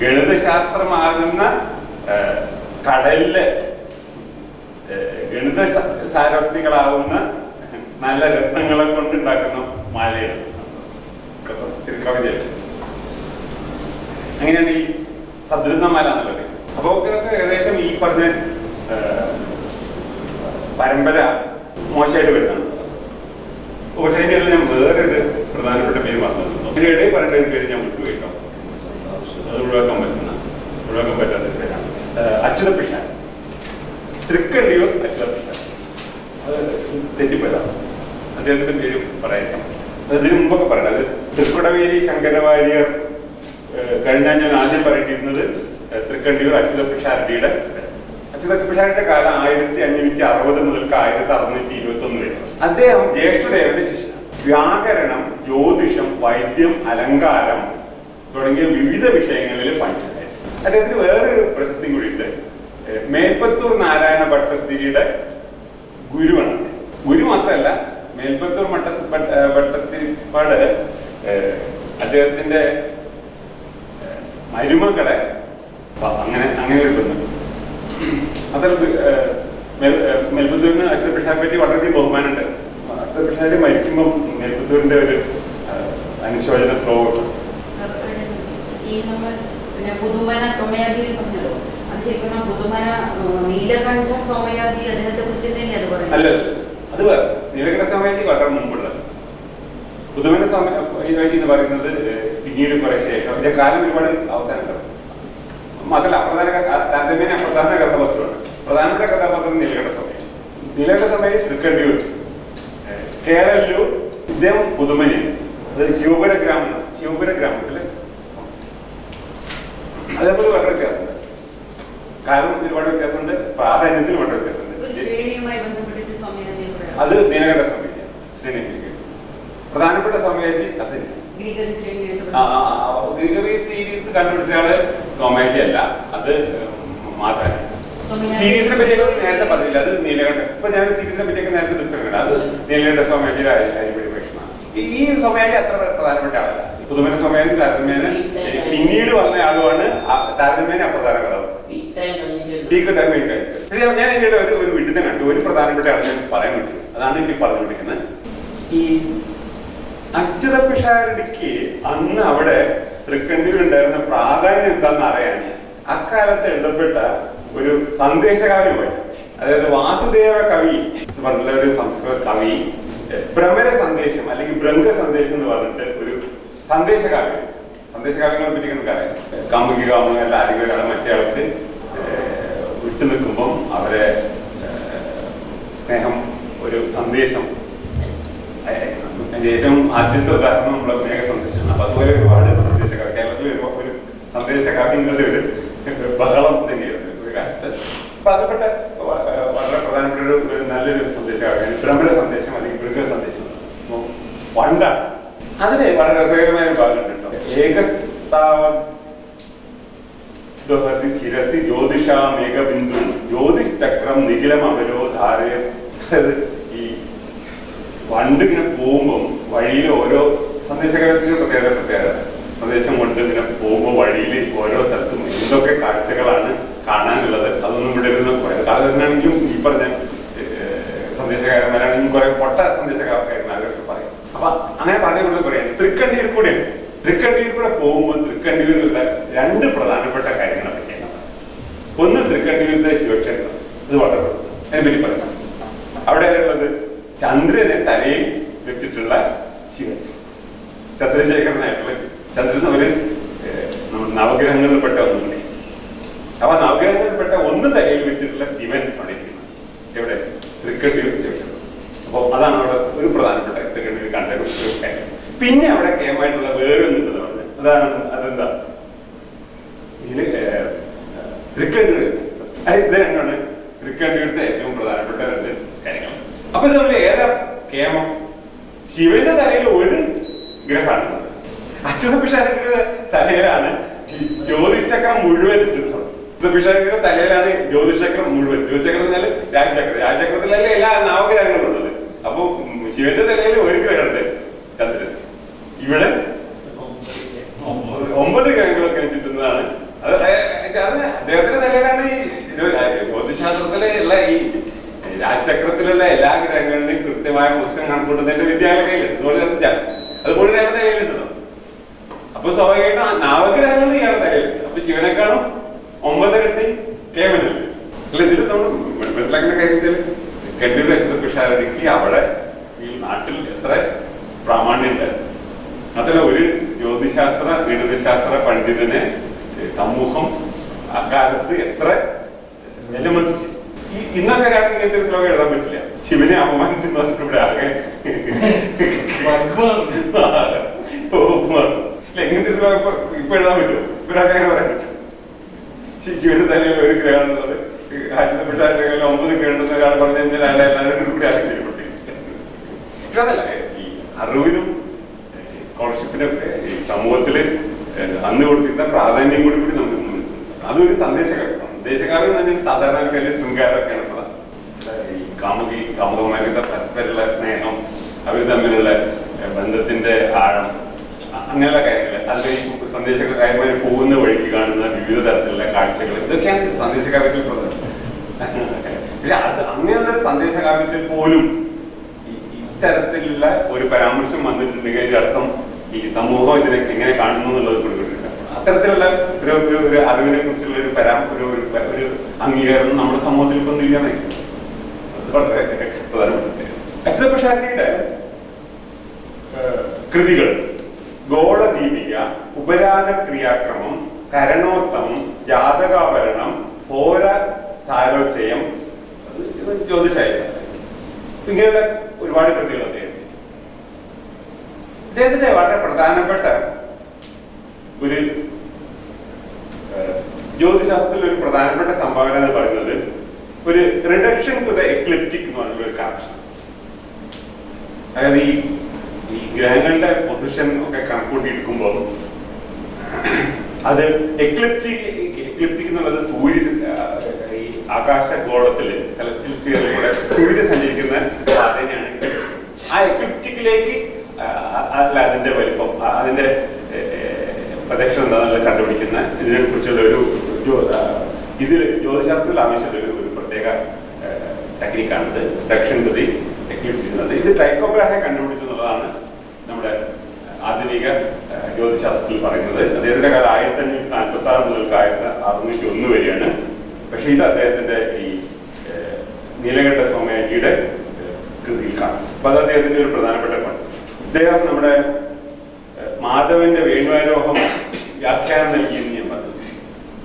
ഗണിതശാസ്ത്രമാകുന്ന കടലിലെ ഗണിത സാരോക്തികളാകുന്ന നല്ല രത്നങ്ങളെ കൊണ്ടുണ്ടാക്കുന്ന മാലയാണ് കവിതയാണ്. അങ്ങനെയാണ് ഈ സദ്രത്നമാല എന്നുള്ളത്. അപ്പൊ ഏകദേശം ഈ പറഞ്ഞ പരമ്പര മോശമായിട്ട് വരുന്നതാണ്. പക്ഷേ അതിൻ്റെ ഇടയിൽ ഞാൻ വേറൊരു പ്രധാനപ്പെട്ട പേര് പറഞ്ഞിരുന്നു. അതിൻ്റെ ഇടയിൽ പറയേണ്ട ഒരു പേര് ഞാൻ വിട്ടുപോയിട്ടോ. അത് ഒഴിവാക്കാൻ പറ്റാത്ത പേരാണ് അച്യുതപിഷാൻ. തൃക്കണ്ടിയൂർ അച്യുതപിഷാൻ. അത് തെറ്റിപ്പോയതാണ്. അദ്ദേഹത്തിന്റെ പേര് പറയാം. അതിന് മുമ്പൊക്കെ പറയണം. അത് തൃക്കുടവേലി ശങ്കരവാര്യർ കഴിഞ്ഞാൽ ഞാൻ ആദ്യം പറയേണ്ടിയിരുന്നത് തൃക്കണ്ടിയൂർ അച്യുതപിഷാരടിയുടെ കാലം 1560 മുതൽ 1621 വരെ. അദ്ദേഹം ജ്യേഷ്ഠദേവന്റെ ശിഷ്യനാണ്. വ്യാകരണം, ജ്യോതിഷം, വൈദ്യം, അലങ്കാരം തുടങ്ങിയ വിവിധ വിഷയങ്ങളിൽ പഠിച്ചത്. അദ്ദേഹത്തിന് വേറൊരു പ്രശസ്തി കൂടിയുണ്ട്. മേൽപ്പത്തൂർ നാരായണ ഭട്ടത്തിരിയുടെ ഗുരുവാണ്. ഗുരു മാത്രമല്ല, മേൽപ്പത്തൂർ ഭട്ടത്തിരിപ്പാട് അദ്ദേഹത്തിന്റെ മരുമകളെ അങ്ങനെ എടുക്കുന്നു. അതിൽ മേൽപ്പത്തൂരിന് അച്യുതപിഷാരെ പറ്റി വളരെയധികം ബഹുമാനമുണ്ട്. അച്യുതപിഷാരെ മരിക്കുമ്പോൾ മേൽപ്പത്തൂരിന്റെ ഒരു അനുശോചന ശ്ലോകം പുതുമന സോമയാജി പറഞ്ഞല്ലോ. അത് ശരിക്കും പുതുമന നീലകണ്ഠ സോമയാജി അദ്ദേഹത്തെ കുറിച്ച് അല്ല, അത് നീലകണ്ഠ സോമയാജി വളരെ മുമ്പുള്ളത്. പുതുമന സോമയാജി എന്ന് പറയുന്നത് പിന്നീട് കുറെ ശേഷം ഇതിന്റെ കാലം ഒരുപാട് അവസാനം. അതല്ല, താരതമ്യേന പ്രധാന കഥാപാത്രമാണ്. പ്രധാനപ്പെട്ട കഥാപാത്രം നീലകണ്ഠ സോമയാജി. നീലകണ്ഠ സോമയാജി തൃക്കണ്ടിയൂർ, കേരളൂർ, ഇദ്ദേഹം പുതുമനയാണ്. അത് ശിവപുര ഗ്രാമത്തില്. അതേപോലെ വളരെ വ്യത്യാസമുണ്ട്. കാരണം ഒരുപാട് വ്യത്യാസമുണ്ട്, പ്രാധാന്യത്തിൽ വളരെ വ്യത്യാസമുണ്ട്. അത് നീലകണ്ഠ സോമയാജി. പ്രധാനപ്പെട്ട സോമയാജി അത് ഗ്രിഗറി സീരീസ് കണ്ടുപിടിച്ചയാള് സോമയാജി അല്ല, അത് മാത്രമല്ല. സീരീസിനെ പറ്റിയൊക്കെ നേരത്തെ പറഞ്ഞില്ല, അത് നീലകണ്ഠ. ഇപ്പൊ ഞാൻ സീരീസിനെ പറ്റിയൊക്കെ നേരത്തെ ഡിസ്കസ് ചെയ്യണം. അത് നീലകണ്ഠ സോമയാജിയുടെ അരിപരിവേഷണമാണ്. ഈ സോമയാജി അത്ര പ്രധാനപ്പെട്ട ആളല്ല. പുതുമന സോമയാജി താരതമ്യേന പിന്നീട് വന്ന ആളുമാണ്. താരതമ്യേന അപ്രധാന കഥാപാത്രം. പക്ഷേ ഞാൻ എൻ്റെ ഒരു വിഡിതം കണ്ടു. ഒരു പ്രധാനപ്പെട്ട ആൾ ഞാൻ പറയാൻ പറ്റും. അതാണ് എനിക്ക് പറഞ്ഞുകൊണ്ടിരിക്കുന്നത്. ഈ അച്യുതപിഷാരടിക്ക് അന്ന് അവിടെ തൃക്കണ്ടിയിലുണ്ടായിരുന്ന പ്രാധാന്യം എന്താണെന്ന് അറിയാൻ അക്കാലത്ത് എഴുതപ്പെട്ട ഒരു സന്ദേശകാവ്യം വായിച്ചു. അതായത് വാസുദേവ കവി എന്ന് പറഞ്ഞിട്ടുള്ള ഒരു സംസ്കൃത കവി ഭ്രമര സന്ദേശം അല്ലെങ്കിൽ ഭ്രംഗ സന്ദേശം എന്ന് പറഞ്ഞിട്ട് ഒരു സന്ദേശകാവ്യങ്ങളെ പറ്റി അറിയാം. കാമുകി കാമുകല്ല ആരെങ്കിലും ഒരാളെ മറ്റേ ആൾക്ക് വിട്ടു നിൽക്കുമ്പം അവരെ സ്നേഹം ഒരു സന്ദേശം. ഏറ്റവും ആദ്യത്തെ ഉദാഹരണം നമ്മുടെ മേഘ സന്ദേശമാണ്. അപ്പൊ അതുപോലെ ഒരുപാട് സന്ദേശകാവ്യം കേരളത്തിൽ ഒരു സന്ദേശകാവ്യങ്ങളുടെ ഒരു ബഹളം തന്നെയായിരുന്നു ഒരു കാലത്ത്. അപ്പൊ അതിൽപ്പെട്ട വളരെ പ്രധാനപ്പെട്ട ഒരു നല്ലൊരു സന്ദേശമാണ് ഭ്രമര സന്ദേശം അല്ലെങ്കിൽ ഭൃഗ സന്ദേശം. വണ്ടാണ്. അതിന് വളരെ രസകരമായ ഒരു ഭാഗം കേട്ടോ. ശിരസി ജ്യോതിഷാമേകബിന്ദു ജ്യോതിഷ് ചക്രം നിഖിലം അവരോധാരയ. ഈ വണ്ട് ഇങ്ങനെ പോകുമ്പോൾ വഴിയിൽ ഓരോ സന്ദേശകരത്തിന് പ്രത്യേകത സന്ദേശം കൊണ്ട് ഇങ്ങനെ പോകുമ്പോൾ വഴിയിൽ ഓരോ സ്ഥലത്തും എന്തൊക്കെ കാഴ്ചകളാണ് കാണാനുള്ളത് അതൊന്നും ഇവിടെ ഇരുന്ന് കാലഘട്ടത്തിനാണെങ്കിലും ഈ പറഞ്ഞ സന്ദേശകാരന്മാരാണെങ്കിലും കുറെ പൊട്ട സന്ദേശകാരന്മാരൊക്കെ പറയും. അപ്പൊ അങ്ങനെ പറഞ്ഞുകൊണ്ട് പറയാം തൃക്കണ്ടിയൂർ കൂടെയാണ്. തൃക്കണ്ടിയൂർ കൂടെ പോകുമ്പോൾ തൃക്കണ്ടിയൂരിലുള്ള രണ്ട് പ്രധാനപ്പെട്ട കാര്യങ്ങളെ പറ്റിയാണ്. ഒന്ന് തൃക്കണ്ടിയൂരിലെ ശിവക്ഷേത്രം. ഇത് വളരെ പ്രശ്നം. അതിനെപ്പറ്റി പറയാം. അവിടെ ഉള്ളത് ചന്ദ്രനെ തലയിൽ വെച്ചിട്ടുള്ള ശിവൻ, ചന്ദ്രശേഖരനായിട്ടുള്ള ചന്ദ്രൻ ഒരു നവഗ്രഹങ്ങളിൽപ്പെട്ട ഒന്നുണ്ട്. അപ്പൊ നവഗ്രഹങ്ങളിൽപ്പെട്ട ഒന്ന് തലയിൽ വെച്ചിട്ടുള്ള ശിവൻ അവിടെ ഇരിക്കുന്നത് എവിടെ? തൃക്കണ്ടിയൂർ ശിവക്ഷേത്രം. അപ്പൊ അതാണ് അവിടെ ഒരു പ്രധാനപ്പെട്ട തൃക്കണ്ടിയൂർ കണ്ട ഒരു കാര്യം. പിന്നെ അവിടെ കേമായിട്ടുള്ള വേറെ ഒന്നുണ്ടെന്ന് പറഞ്ഞു. അതെന്താ ഇതില് തൃക്കണ്ടിയൂർ. ഇത് രണ്ടാണ് തൃക്കണ്ടിയൂരത്തെ ഏറ്റവും പ്രധാനപ്പെട്ട രണ്ട് കാര്യങ്ങൾ. അപ്പൊ ഇത് നമ്മൾ ഏതാ കേമം? ശിവന്റെ തലയിൽ ഒരു ഗ്രഹമാണ്. അച്യുതപിഷാരിയുടെ തലയിലാണ് ജ്യോതിഷചക്രം മുഴുവൻ. അച്യുതപിഷാരിയുടെ തലയിലാണ് ജ്യോതിഷചക്രം മുഴുവൻ. ജ്യോതിഷചക്രം എന്നാൽ രാജചക്രം. രാജചക്രത്തിലല്ലേ എല്ലാ നവഗ്രഹങ്ങളും ഉള്ളത്. അപ്പൊ ശിവന്റെ തലയിൽ ഒരു ഗ്രഹമുണ്ട്, ചന്ദ്രൻ. ഇവിടെ 9 ഗ്രഹങ്ങളൊക്കെ ചുറ്റുന്നതാണ്. അത് അദ്ദേഹത്തിന്റെ തലയിലാണ് ഈ ജ്യോതിശാസ്ത്രത്തിലെ ഉള്ള ഈ രാജചക്രത്തിലുള്ള എല്ലാ ഗ്രഹങ്ങളുടെയും കൃത്യമായ പൊസിഷൻ കണക്കൂട്ടുന്നതിന്റെ വിദ്യാലയ കയ്യിലുണ്ട്. അതുപോലെ ഇയാളുടെ തലയിലുണ്ടോ. അപ്പൊ സ്വാഭാവികമായിട്ടും നവഗ്രഹങ്ങൾ ഇയാളുടെ തലയിലുണ്ട്. അപ്പൊ ശിവനെക്കാളും 9 ഇരട്ടി കേവലുണ്ട്. അല്ല, ഇതിൽ നമ്മൾ മനസ്സിലാക്കുന്ന കാര്യത്തിൽ കണ്ടിയുടെ അച്യുതപിഷാരിക്ക് അവിടെ ഈ നാട്ടിൽ എത്ര പ്രാമാണ്യം ഉണ്ടായിരുന്നു. അതല്ല, ഒരു ജ്യോതിശാസ്ത്ര ഗണിതശാസ്ത്ര പണ്ഡിതനെ സമൂഹം അക്കാലത്ത് എത്ര വിലമതിച്ചു. ഇന്നൊക്കെ ഒരാൾക്ക് ഇങ്ങനത്തെ ഒരു ശ്ലോകം എഴുതാൻ പറ്റില്ല. ശിവനെ അപമാനിച്ചെന്ന് പറഞ്ഞിട്ട് ഇവിടെ ആകെ എങ്ങനത്തെ ശ്ലോകം ഇപ്പൊ എഴുതാൻ പറ്റുമോ? ഇവരൊക്കെ അങ്ങനെ പറയാൻ പറ്റും. ശിവന്റെ തലയിൽ ഒരു ഗ്രഹമുള്ളത് അച്യുതപിഷാരിയുടെ 9 ഗ്രഹമുണ്ടെന്ന് ഒരാൾ പറഞ്ഞു കഴിഞ്ഞാൽ അയാളെ എല്ലാവരും കൂടി ആശ്ചര്യപ്പെട്ടില്ല. പക്ഷെ അതല്ല, ഈ അറിവിനും സ്കോളർഷിപ്പിനൊക്കെ ഈ സമൂഹത്തില് അന്ന് കൊടുക്കുന്ന പ്രാധാന്യം കൂടി നമുക്ക് മനസ്സിലാക്കാം. അതൊരു സന്ദേശകാവ്യം എന്ന് പറഞ്ഞാൽ സാധാരണക്കാരിൽ ശൃംഗാരമൊക്കെയാണ് പ്രധാനം. ഈ കാമുകമാരുടെ പരസ്പരമുള്ള സ്നേഹം, അവർ തമ്മിലുള്ള ബന്ധത്തിന്റെ ആഴം, അങ്ങനെയുള്ള കാര്യങ്ങൾ. അത് ഈ സന്ദേശകാരന്മാർ പോകുന്ന വഴിക്ക് കാണുന്ന വിവിധ തരത്തിലുള്ള കാഴ്ചകൾ, ഇതൊക്കെയാണ് സന്ദേശകാവ്യത്തിൽ പ്രധാനം. പക്ഷെ അത് അങ്ങനെയുള്ളൊരു സന്ദേശകാവ്യത്തിൽ പോലും ഇത്തരത്തിലുള്ള ഒരു പരാമർശം വന്നിട്ടുണ്ടെങ്കിൽ അതിന്റെ അർത്ഥം ഈ സമൂഹം ഇതിനെ എങ്ങനെ കാണുന്നു എന്നുള്ളത് കൊടുക്കുന്നുണ്ട്. അത്തരത്തിലുള്ള ഒരു അറിവിനെ കുറിച്ചുള്ള ഒരു അംഗീകാരം നമ്മുടെ സമൂഹത്തിൽ ഇപ്പൊ ഒന്നില്ല. വളരെ പ്രധാനപ്പെട്ട അച്യുതപിഷാരിയുടെ കൃതികൾ ഗോളദീപിക, ഉപരാഗ ക്രിയാക്രമം, കരണോത്തമം, ജാതകാഭരണം, ഹോര സാരോച്ചയം, ജ്യോതിഷായിരം, ഇങ്ങനെയുള്ള ഒരുപാട് കൃതികൾ അദ്ദേഹത്തിന്റെ വളരെ പ്രധാനപ്പെട്ട ഒരു ജ്യോതിശാസ്ത്രത്തിൽ ഒരു പ്രധാനപ്പെട്ട സംഭാവന എന്ന് പറയുന്നത് ഒരു റിഡക്ഷൻ ടു ദ എക്ലിപ്റ്റിക് എന്ന് പറഞ്ഞ ഒരു കണക്ഷൻ. അതായത് ഈ ഗ്രഹങ്ങളുടെ പൊസിഷൻ ഒക്കെ കണക്കൂട്ടിയെടുക്കുമ്പോൾ അത് എക്ലിപ്റ്റിക് എന്നുള്ളത് സൂര്യൻ ഈ ആകാശഗോളത്തില് സെലസ്റ്റിയൽ സ്ഫിയറിലൂടെ സൂര്യൻ സഞ്ചരിക്കുന്ന പാതയാണ്. ആ എക്ലിപ്റ്റിക്കിലേക്ക് അല്ല അതിന്റെ വലിപ്പം, അതിന്റെ പ്രദക്ഷിണം എന്താണെന്നുള്ളത് കണ്ടുപിടിക്കുന്ന ഇതിനെ കുറിച്ചുള്ള ഒരു ഇതിൽ ജ്യോതിശാസ്ത്രത്തിൽ ആവശ്യമുള്ള ഒരു പ്രത്യേക ടെക്നിക്കാണിത്, റിഡക്ഷൻ ടു ദി എക്ലിപ്സ് ചെയ്യുന്നത്. ഇത് ടൈക്കോഗ്രാഫെ കണ്ടുപിടിച്ചു എന്നുള്ളതാണ് നമ്മുടെ ആധുനിക ജ്യോതിശാസ്ത്രത്തിൽ പറയുന്നത്. അദ്ദേഹത്തിന്റെ കാലം 1546 മുതൽ 1601 വരെയാണ്. പക്ഷെ ഇത് അദ്ദേഹത്തിന്റെ ഈ നീലകണ്ഠ സോമയാജിയുടെ കൃതിയിൽ കാണും. അപ്പൊ അത് അദ്ദേഹത്തിന്റെ ഒരു പ്രധാനപ്പെട്ട പണി. അദ്ദേഹം നമ്മുടെ മാധവന്റെ വേണുവാരോഹം വ്യാഖ്യാനം നൽകിയെന്ന് ഞാൻ പറഞ്ഞു.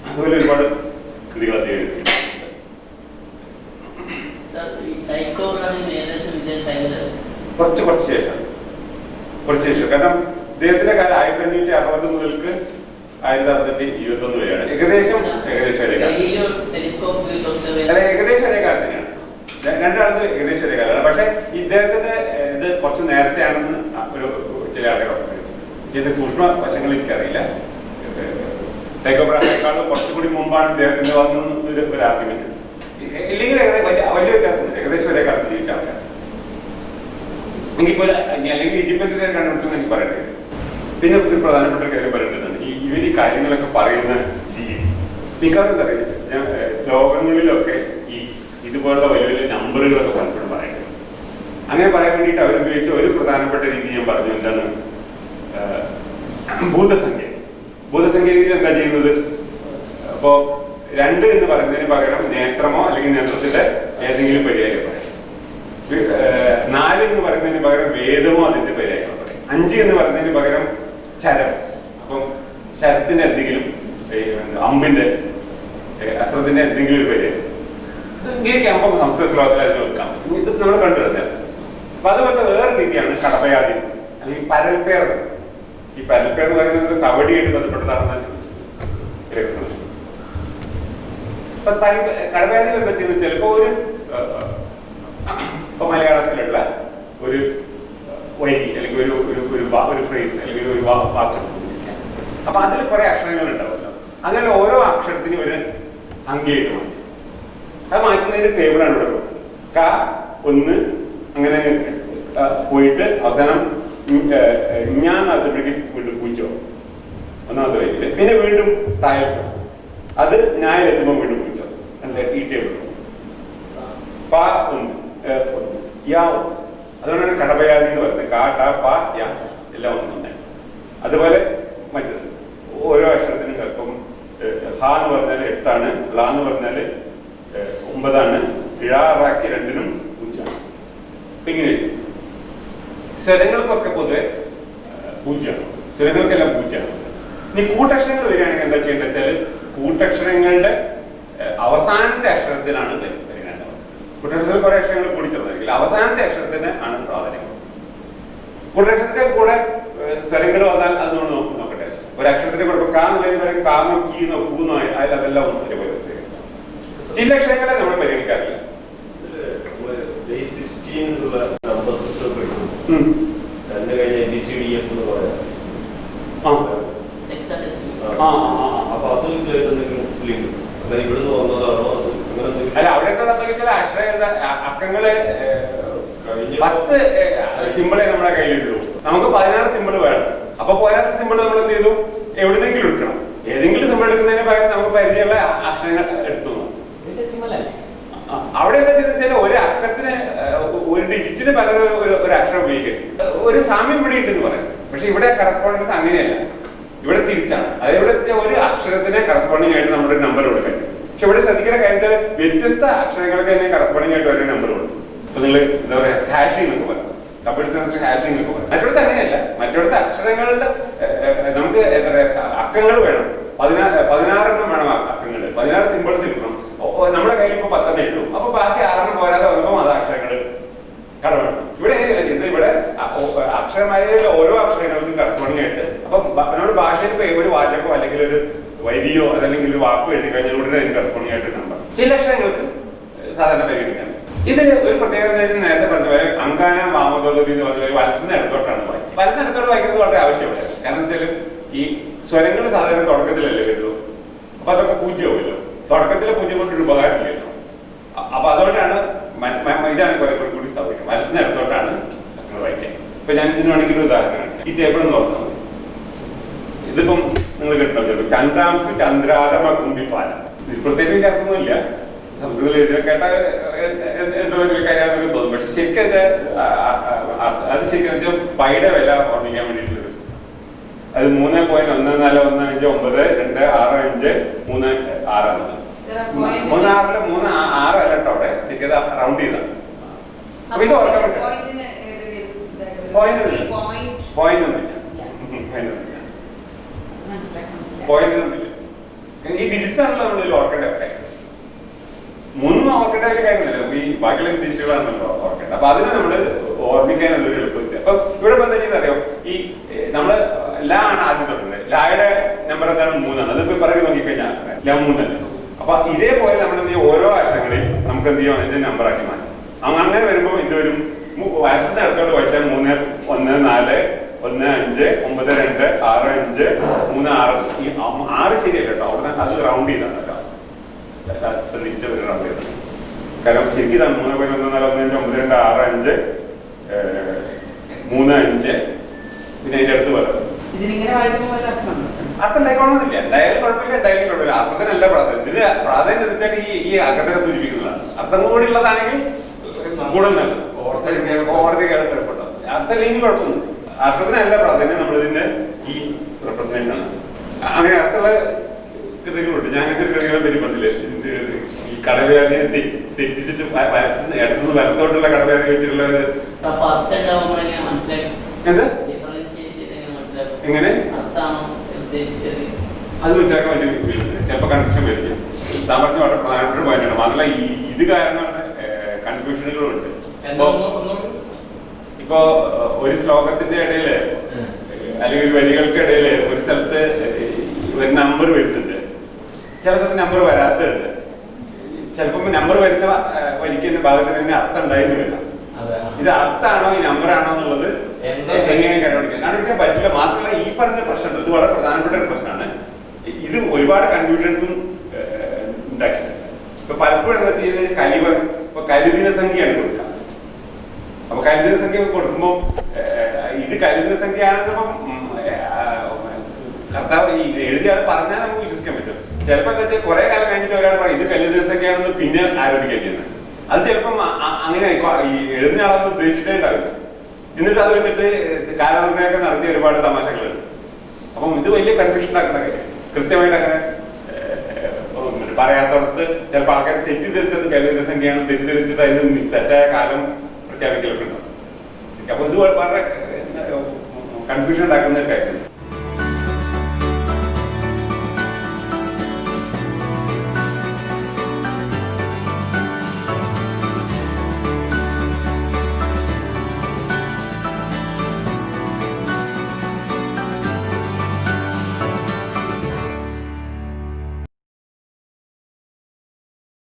അതുപോലെ ഒരുപാട് കൃതികൾ അദ്ദേഹം എഴുതിയിട്ടുണ്ട്. കുറച്ച് ശേഷം കാരണം ഇദ്ദേഹത്തിന്റെ കാലം 1560 മുതൽക്ക് 1621 വരെയാണ്. ഏകദേശം ഒരേ കാലം തന്നെയാണ്. രണ്ടാളത് ഏകദേശം ഒരേ കാലമാണ്. പക്ഷെ ഇദ്ദേഹത്തിന്റെ ഇത് കുറച്ച് നേരത്തെയാണെന്ന് ഒരു ചില ആളുകൾ ഇതിന്റെ സൂക്ഷ്മ വശങ്ങൾ എനിക്കറിയില്ല. ടൈക്കോ ബ്രാഹയേക്കാളും കുറച്ചുകൂടി മുമ്പാണ് ഇദ്ദേഹത്തിന്റെ വന്നൊരു ആർഗ്യുമെന്റ്. ഇല്ലെങ്കിൽ വലിയ വ്യത്യാസമുണ്ട്. ഏകദേശം ഒരേ കാലത്ത് ജീവിച്ച ആൾക്കാർ എങ്കിൽ അല്ലെങ്കിൽ ഇൻഡിപെൻഡന്റ് കണ്ടുപിടിച്ചെന്ന് എനിക്ക് പറയേണ്ടി വരും. പിന്നെ ഒരു പ്രധാനപ്പെട്ട ഒരു കാര്യം പറയേണ്ടതാണ്, ഇവർ ഈ കാര്യങ്ങളൊക്കെ പറയുന്ന രീതി. മിക്കവാറും അറിയില്ല, ഞാൻ ശ്ലോകങ്ങളിലൊക്കെ ഇതുപോലുള്ള വലിയ വലിയ നമ്പറുകളൊക്കെ പലപ്പോഴും പറയുന്നത്. അങ്ങനെ പറയാൻ വേണ്ടിയിട്ട് അവരുപയോഗിച്ച ഒരു പ്രധാനപ്പെട്ട രീതി ഞാൻ പറഞ്ഞു. എന്താണ്? ഭൂതസംഖ്യ. ഭൂതസംഖ്യ രീതിയിൽ എന്താ ചെയ്യുന്നത്? അപ്പോ 2 എന്ന് പറയുന്നതിന് പകരം നേത്രമോ അല്ലെങ്കിൽ നേത്രത്തിന്റെ ഏതെങ്കിലും പര്യായം പറയും. 4 എന്ന് പറയുന്നതിന് പകരം വേദമോ അതിന്റെ പര്യായം പറയും. 5 എന്ന് പറയുന്നതിന് പകരം ശരം. അപ്പം ശരത്തിന്റെ എന്തെങ്കിലും, അമ്പിന്റെ അസ്ത്രത്തിന്റെ എന്തെങ്കിലും ഒരു പര്യായം. ഇങ്ങനെയൊക്കെ ആകുമ്പോൾ സംസ്കൃത ശ്ലോകത്തിൽ അതിന് വെക്കാം. ഇത് നമ്മൾ കണ്ടുവരുന്നത്. അപ്പൊ അതുപോലെ വേറെ രീതിയാണ് കടപയാതി അല്ലെങ്കിൽ പരൽപേർ. ഈ പരൽപേർ എന്ന് പറയുന്നത് കബഡിയായിട്ട് ബന്ധപ്പെട്ടതാണെന്ന് ഒരു എക്സ്പ്ലനേഷൻ. കടപയാതിൽ എന്താ ചെയ്യുന്നത്? ചിലപ്പോ ഇപ്പൊ മലയാളത്തിലുള്ള ഒരു വരി അല്ലെങ്കിൽ ഒരു ഫ്രേസ് അല്ലെങ്കിൽ ഒരു വാക്ക്, അപ്പൊ അതിൽ കുറെ അക്ഷരങ്ങൾ ഉണ്ടാവുമല്ലോ. അങ്ങനെ ഓരോ അക്ഷരത്തിനും ഒരു സംഖ്യയായിട്ട് മാറ്റി. അത് മാറ്റുന്നതിന്റെ ടേബിളാണ് ഇവിടെ കൊടുത്തത്. ക 1 അങ്ങനെ പോയിട്ട് അവസാനം ഞാൻ അതിലേക്ക് വീണ്ടും 0 ഒന്നാമത്തെ വരിയില്. പിന്നെ വീണ്ടും താഴത്ത് അത് ഞായലെത്തുമ്പോൾ വീണ്ടും 0. അല്ലെ ഈ ടേബിൾ. പ 1 യാ. അതുകൊണ്ടാണ് കടപയാതി എന്ന് പറയുന്നത്. കാ ട പ യാ എല്ലാം ഒന്നും. അതുപോലെ മറ്റത് ഓരോ അക്ഷരത്തിനും ചിലപ്പം ഹ എന്ന് പറഞ്ഞാൽ 8 ആണ്, ള എന്ന് പറഞ്ഞാൽ 9 ആണ്, ഇഴാറാക്കി 2നും 0 ആണ്. ഇങ്ങനെ സ്വരങ്ങൾക്കൊക്കെ പൊതുവെ 0 ആണ്. സ്വരങ്ങൾക്കെല്ലാം 0 ആണ്. ഇനി കൂട്ടക്ഷരങ്ങൾ വരികയാണെങ്കിൽ എന്താ ചെയ്യേണ്ടത് വെച്ചാൽ കൂട്ടക്ഷരങ്ങളുടെ അവസാനത്തെ അക്ഷരത്തിനാണ് പരിഗണന. കൂട്ടക്ഷരത്തിൽ കുറെ അക്ഷരങ്ങൾ കൂടി ചേർന്നായിരിക്കില്ല. അവസാനത്തെ അക്ഷരത്തിന് ആണ് പ്രാധാന്യം. കൂട്ടക്ഷരത്തിന്റെ കൂടെ സ്വരങ്ങൾ വന്നാൽ അത് നമ്മൾ നോക്കട്ടെ. ഒരു അക്ഷരത്തിന്റെ കുഴപ്പം കാന്നുള്ളതിന് പറയും കാന്നോ കീന്നോ കൂന്നോ അതെല്ലാം ഒന്നും ഒരുപോലെ. ചില അക്ഷരങ്ങളെ നമ്മൾ പരിഗണിക്കാറില്ല. അല്ല, അവിടെയൊക്കെ സംബന്ധിച്ച അക്ഷര അക്കങ്ങള് 10 സിമ്പിളേ നമ്മുടെ കയ്യിലുള്ളൂ. നമുക്ക് 16 സിമ്പിൾ വേണം. അപ്പൊ പോരാത്ത സിമ്പിൾ നമ്മൾ എന്ത് ചെയ്തു? എവിടെന്നെങ്കിലും എടുക്കണം. ഏതെങ്കിലും സിമ്പിൾ എടുക്കുന്നതിന് പകരം നമുക്ക് പരിചയമുള്ള അക്ഷരങ്ങൾ എടുത്തു. അവിടെ എന്താ ചെയ്താൽ ഒരു അക്കത്തിന് ഒരു ഡിജിറ്റിന് പകരം ഒരു അക്ഷരം ഉപയോഗിക്കരുത്. ഒരു സാമ്യം ഇവിടെ ഉണ്ടെന്ന് പറയാം. പക്ഷെ ഇവിടെ കറസ്പോണ്ടൻസ് അങ്ങനെയല്ല. ഇവിടെ തിരിച്ചാണ്. അതായത് ഇവിടെ ഒരു അക്ഷരത്തിന് കറസ്പോണ്ടിങ് ആയിട്ട് നമ്മുടെ നമ്പർ കൊടുക്കരുത്. പക്ഷെ ഇവിടെ ശ്രദ്ധിക്കേണ്ട കാര്യത്തിൽ വ്യത്യസ്ത അക്ഷരങ്ങൾക്ക് തന്നെ കറസ്പോണ്ടിങ് ആയിട്ട് ഒരു നമ്പർ കൊടുക്കും. അപ്പൊ നിങ്ങൾ എന്താ പറയാ ഹാഷിംഗ് എന്നൊക്കെ പറയും. കമ്പ്യൂട്ടർ സയൻസിൽ ഹാഷിംഗ് എന്നൊക്കെ പറയും. മറ്റിടത്ത് അങ്ങനെയല്ല. മറ്റിടത്ത് അക്ഷരങ്ങളുടെ നമുക്ക് എന്താ പറയാ അക്കങ്ങൾ വേണം. 16 എണ്ണം വേണം അക്കങ്ങൾ. 16 സിമ്പിൾസ് കിട്ടണം. നമ്മുടെ കയ്യിൽ ഇപ്പൊ 10 ഉള്ളൂ. അപ്പൊ ബാക്കി 6 പോരാതെ വന്നപ്പോൾ അത് അക്ഷരങ്ങൾ കടവേണം. ഇവിടെ ഇവിടെ അക്ഷരമായ ഓരോ അക്ഷരങ്ങൾക്കും കറസ്പോണ്ടിങ് ആയിട്ട്. അപ്പൊ നമ്മുടെ ഭാഷയിൽ ഇപ്പൊ ഒരു വാചകമോ അല്ലെങ്കിൽ ഒരു വരിയോ അതല്ലെങ്കിൽ ഒരു വാക്കോ എഴുതി കഴിഞ്ഞാൽ ഉടനെ അതിന് കറസ്പോണ്ടിങ് ആയിട്ട് നമ്പർ. ചില അക്ഷരങ്ങൾക്ക് സാധാരണ പരിഗണിക്കാം. ഇതിന് ഒരു പ്രത്യേകത നേരത്തെ പറഞ്ഞ പോലെ അങ്കാന വാമതോഗതി എന്ന് പറഞ്ഞ വലത്തുന്ന ഇടത്തോട്ടാണ് വായിക്കുന്നത്. വലത്തുന്ന ഇടത്തോട്ട് വായിക്കുന്നത് വളരെ ആവശ്യമില്ല. കാരണം വെച്ചാൽ ഈ സ്വരങ്ങൾ സാധാരണ തുടക്കത്തിലല്ലേ വരുള്ളൂ. അപ്പൊ അതൊക്കെ 0 ആവുമല്ലോ. തുടക്കത്തിലെ 0 കൊണ്ടൊരു ഉപകാരമില്ലല്ലോ. അപ്പൊ അതുകൊണ്ടാണ് ഇതാണ് കുറെ കൂടി സൗകര്യം. വലത്തുന്ന ഇടത്തോട്ടാണ് വായിക്കാൻ. ഇപ്പൊ ഞാൻ ഇതിന് വേണമെങ്കിൽ ഒരു ഉദാഹരണം ഈ ടേബിൾ നോക്കാം. ഇതിപ്പം നിങ്ങൾ കിട്ടണം. ചന്ദ്രാംശു ചന്ദ്രാരമ കുമ്പിപ്പാലം. ഇത് പ്രത്യേകിച്ച് അർത്ഥമൊന്നുമില്ല. സംസ്കൃതത്തിൽ കേട്ട എന്തോ ഒരു കാര്യമാണെന്നൊക്കെ തോന്നും. പക്ഷെ ശരിക്കും അത് ശരിക്കും പൈയുടെ വില ഓർമ്മിക്കാൻ വേണ്ടിയിട്ടുള്ളൊരു അത് 3.140926536 3.6 3.6 അല്ല കേട്ടോ. അവിടെ ശരിക്കും റൗണ്ട് ചെയ്താണ്. അപ്പൊ ഇത് ഓർക്കാൻ പറ്റും. പോയിന്റ് ഒന്നുമില്ല. ഈ ഡിജിറ്റ്സ് ആണല്ലോ നമ്മൾ ഇതിൽ ഓർക്കേണ്ട കാര്യം. 3 ഓർക്കേണ്ട ഒരു കാര്യമല്ല. ഈ ബാക്കിയുള്ള ഡിജിറ്റുകളാണല്ലോ ഓർക്കേണ്ടത്. അപ്പൊ അതിന് നമ്മൾ ഓർമ്മിക്കാനുള്ളൊരു എളുപ്പമില്ല. അപ്പൊ ഇവിടെ എന്താ ചെയ്യുന്നത് അറിയാം? ഈ നമ്മള് ലാ ആണ് ആദ്യം തുടങ്ങുന്നത്. ലായുടെ നമ്പർ എന്താണ്? 3 അതിപ്പോ പിറകെ നോക്കിക്കഴിഞ്ഞാൽ ലാ 3. അപ്പൊ ഇതേപോലെ നമ്മൾ എന്ത് ചെയ്യും, ഓരോ അക്ഷരങ്ങളെയും നമുക്ക് എന്ത് ചെയ്യും അതിന്റെ നമ്പറാക്കി മാറ്റും. അങ്ങനെ വരുമ്പോൾ ഇത് വരും അക്ഷരത്തിന്റെ അടുത്തോട്ട് വായിച്ചാൽ 3, 1, 4, 1, 5, 9, 2, 6, 5, 3, 6. ഈ 6 ശരിയല്ല കേട്ടോ, അവിടെ അത് റൗണ്ട് ചെയ്താണ് കേട്ടോ, റൗണ്ട് ചെയ്താണ്. കാരണം ശരിക്കും ഇതാണ് 3, 1, 4, 1, 5, 9, 2, 6, 5, 3, 5. പിന്നെ അതിന്റെ അടുത്ത് പറയാം അർത്ഥം ഉണ്ടായിക്കൊള്ളുന്നില്ല. എന്തായാലും കുഴപ്പമില്ല, എന്തായാലും കുഴപ്പമില്ല. അർത്ഥത്തിനല്ല പ്രാധാന്യം. ഇതിന് പ്രാധാന്യം വെച്ചാൽ ഈ അകത്തിനെ സൂചിപ്പിക്കുന്നതാണ്. അർത്ഥം കൂടിയുള്ളതാണെങ്കിൽ ഗുണമല്ല, കോടതിക്കാണ് കുഴപ്പമുണ്ടോ. അർത്ഥമില്ലെങ്കിൽ കുഴപ്പമൊന്നും. അർത്ഥത്തിനല്ല പ്രാധാന്യം, നമ്മളിതിന്റെ ഈ റെപ്രസെന്റേഷൻ ആണ്. അങ്ങനെ അർത്ഥമുള്ള കൃതികളുണ്ട്. ഞാൻ അങ്ങനത്തെ കൃതികളെ പറ്റി പറഞ്ഞില്ലേ, ഈ കടവ്യാധിയെ തെറ്റിച്ചിട്ട് ഇടത്തുനിന്ന് വലത്തോട്ടുള്ള കടവ്യാധി വെച്ചിട്ടുള്ളത്. എന്ത് എങ്ങനെ അത് മനസ്സിലാക്കാൻ വലിയ ചിലപ്പോൾ കൺഫ്യൂഷൻ വരില്ല. താൻ പറഞ്ഞ വളരെ പ്രധാനപ്പെട്ട പോയിന്റാണ്. മാത്രമല്ല ഇത് കാരണമാണ് കൺഫ്യൂഷനുകളുണ്ട്. ഇപ്പോ ഒരു ശ്ലോകത്തിന്റെ ഇടയില് അല്ലെങ്കിൽ വരികൾക്കിടയില് ഒരു സ്ഥലത്ത് ഒരു നമ്പർ വരുന്നുണ്ട്, ചില സ്ഥലത്ത് നമ്പർ വരാത്തുണ്ട്. ചിലപ്പോൾ നമ്പർ വരുന്ന വരിക്കുന്ന ഭാഗത്തിന് തന്നെ അർത്ഥം ഉണ്ടായിരുന്നു വരില്ല. ഇത് അർത്ഥമാണോ ഈ നമ്പറാണോ എന്നുള്ളത് എങ്ങനെ കണ്ടുപിടിക്കാൻ പറ്റില്ല. മാത്രമല്ല ഈ പറഞ്ഞ പ്രശ്നമുണ്ട്, ഇത് വളരെ പ്രധാനപ്പെട്ട ഒരു പ്രശ്നമാണ്. ഇത് ഒരുപാട് കൺഫ്യൂഷൻസും ഉണ്ടാക്കിയിട്ടുണ്ട്. ഇപ്പൊ പലപ്പോഴും എന്താ ചെയ്യുന്നത്, ഇപ്പൊ കരുദിന സംഖ്യയാണ് കൊടുക്കുക. അപ്പൊ കരുദിന സംഖ്യ കൊടുക്കുമ്പോൾ ഇത് കരുദിന സംഖ്യയാണെന്നിപ്പം കർത്താവ് ഈ എഴുതിയാൾ പറഞ്ഞാൽ നമുക്ക് വിശ്വസിക്കാൻ പറ്റും. ചിലപ്പോൾ എന്താ വെച്ചാൽ കുറെ കാലം കഴിഞ്ഞിട്ട് ഒരാൾ പറയും ഇത് കരുദിന സംഖ്യയാണെന്ന് പിന്നെ ആരോപിക്കാൻ ചെയ്യുന്നത്. അത് ചിലപ്പം അങ്ങനെ ഈ എഴുതുന്ന ആളത് ഉദ്ദേശിച്ചിട്ടേ ഉണ്ടാവില്ല. എന്നിട്ട് അത് വെച്ചിട്ട് കാലനിർണ്ണയമൊക്കെ നടത്തിയ ഒരുപാട് തമാശകളുണ്ട്. അപ്പം ഇത് വലിയ കൺഫ്യൂഷൻ ഉണ്ടാക്കുന്ന കാര്യം. കൃത്യമായിട്ട് അങ്ങനെ പറയാത്തോടത്ത് ചിലപ്പോൾ ആൾക്കാർ തെറ്റിദ്ധരിച്ചത് കരുദിന സംഖ്യയാണ്, തെറ്റിദ്ധരിച്ചിട്ട് അതിന് തെറ്റായ കാലം പ്രഖ്യാപിക്കലൊക്കെ ഉണ്ടാവും. അപ്പൊ ഇത് വളരെ കൺഫ്യൂഷൻ ഉണ്ടാക്കുന്ന ഒരു കാര്യം.